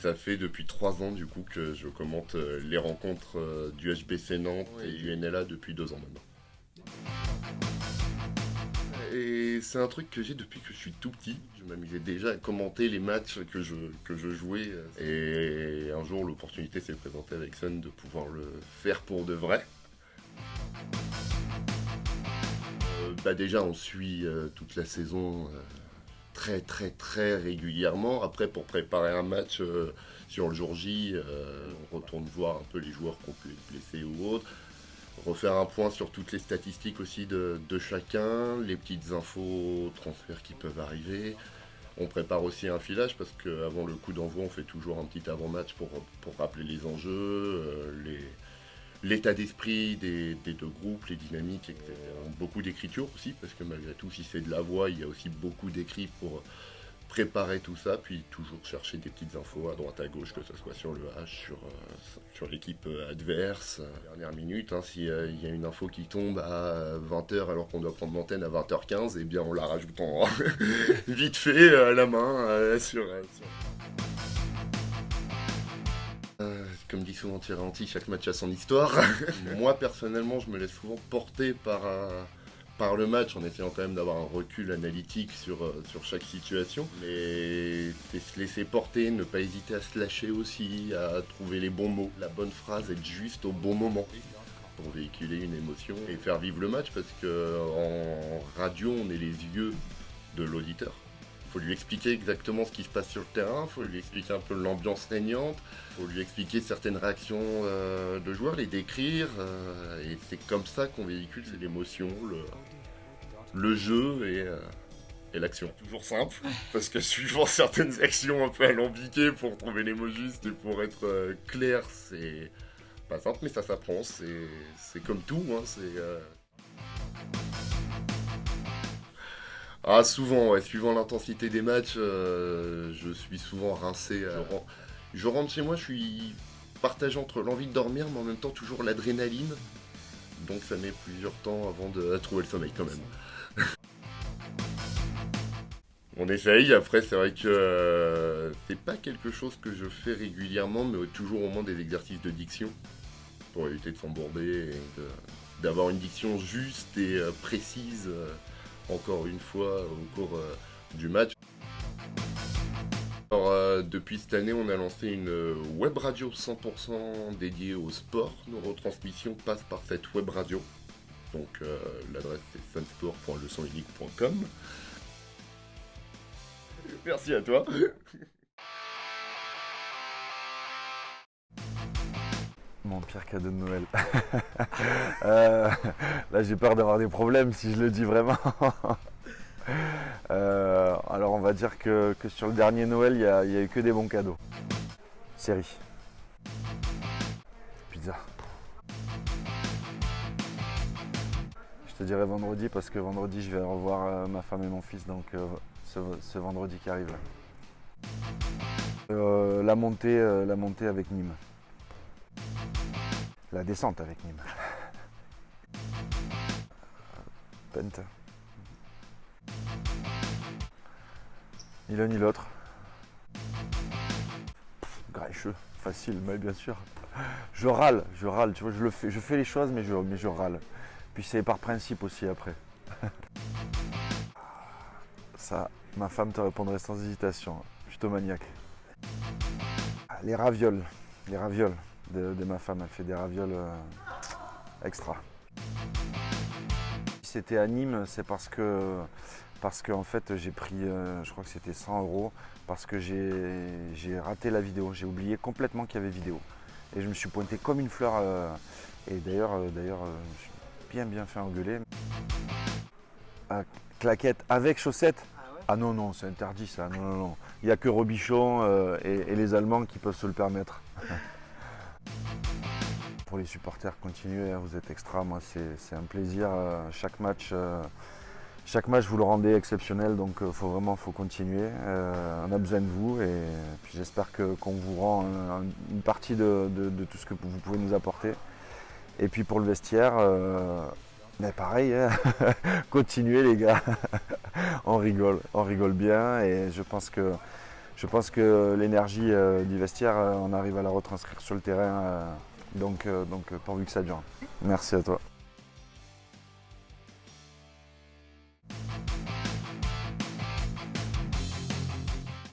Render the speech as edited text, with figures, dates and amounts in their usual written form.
Ça fait depuis 3 ans du coup que je commente les rencontres du HBC Nantes et UNLA depuis 2 ans maintenant. Et c'est un truc que j'ai depuis que je suis tout petit. Je m'amusais déjà à commenter les matchs que je jouais. Et un jour, l'opportunité s'est présentée avec Sun de pouvoir le faire pour de vrai. Déjà, on suit toute la saison très très très régulièrement. Après, pour préparer un match sur le jour J, on retourne voir un peu les joueurs qui ont pu être blessés ou autres. Refaire un point sur toutes les statistiques aussi de chacun, les petites infos transferts qui peuvent arriver. On prépare aussi un filage parce qu'avant le coup d'envoi, on fait toujours un petit avant-match pour rappeler les enjeux, l'état d'esprit des deux groupes, les dynamiques, etc. Beaucoup d'écriture aussi, parce que malgré tout, si c'est de la voix, il y a aussi beaucoup d'écrits pour préparer tout ça, puis toujours chercher des petites infos à droite à gauche, que ce soit sur le H, sur l'équipe adverse. Dernière minute, s'il y a une info qui tombe à 20h alors qu'on doit prendre l'antenne à 20h15, eh bien on la rajoute en vite fait à la main comme dit souvent Thierry Anti, chaque match a son histoire. Moi personnellement, je me laisse souvent porter par le match en essayant quand même d'avoir un recul analytique sur chaque situation. Mais c'est se laisser porter, ne pas hésiter à se lâcher aussi, à trouver les bons mots, la bonne phrase, être juste au bon moment pour véhiculer une émotion et faire vivre le match parce qu'en radio, on est les yeux de l'auditeur. Il faut lui expliquer exactement ce qui se passe sur le terrain, il faut lui expliquer un peu l'ambiance régnante, il faut lui expliquer certaines réactions de joueurs, les décrire, et c'est comme ça qu'on véhicule cette émotion, le jeu et l'action. Toujours simple, parce que suivant certaines actions un peu alambiquées pour trouver les mots justes et pour être clair, c'est pas simple, mais ça s'apprend, c'est comme tout, souvent, ouais. Suivant l'intensité des matchs, je suis souvent rincé. Je rentre chez moi, je suis partagé entre l'envie de dormir, mais en même temps toujours l'adrénaline. Donc ça met plusieurs temps avant de trouver le sommeil quand même. On essaye, après c'est vrai que c'est pas quelque chose que je fais régulièrement, mais toujours au moins des exercices de diction, pour éviter de s'embourber et d'avoir une diction juste et précise. Encore une fois au cours du match. Alors, depuis cette année, on a lancé une web radio 100% dédiée au sport. Nos retransmissions passent par cette web radio. Donc l'adresse c'est sunsport.leçonunique.com. Merci à toi. Mon pire cadeau de Noël. Là j'ai peur d'avoir des problèmes si je le dis vraiment. Alors on va dire que sur le dernier Noël il y a eu que des bons cadeaux. Série. Pizza. Je te dirai vendredi parce que vendredi je vais revoir ma femme et mon fils, donc ce vendredi qui arrive. La montée avec Nîmes. La descente avec Nîmes. Pente. Ni l'un ni l'autre. Grincheux, facile, mais bien sûr. Je râle, tu vois, je fais les choses, mais je râle. Puis c'est par principe aussi après. Ça, ma femme te répondrait sans hésitation, plutôt maniaque. Les ravioles de ma femme, elle fait des ravioles extra. Si c'était à Nîmes, c'est parce que en fait j'ai pris, je crois que c'était 100 € parce que j'ai raté la vidéo, j'ai oublié complètement qu'il y avait vidéo. Et je me suis pointé comme une fleur, et d'ailleurs, je me suis bien fait engueuler. Claquettes avec chaussettes. Ah non, c'est interdit ça, non. Il n'y a que Robichon et les Allemands qui peuvent se le permettre. Pour les supporters, continuez, vous êtes extra, moi c'est un plaisir. Chaque match, vous le rendez exceptionnel, donc faut continuer. On a besoin de vous et puis j'espère qu'on vous rend une partie de tout ce que vous pouvez nous apporter. Et puis pour le vestiaire, mais pareil, hein. Continuez les gars, on rigole bien et je pense que l'énergie du vestiaire, on arrive à la retranscrire sur le terrain, donc pourvu que ça dure. Merci à toi.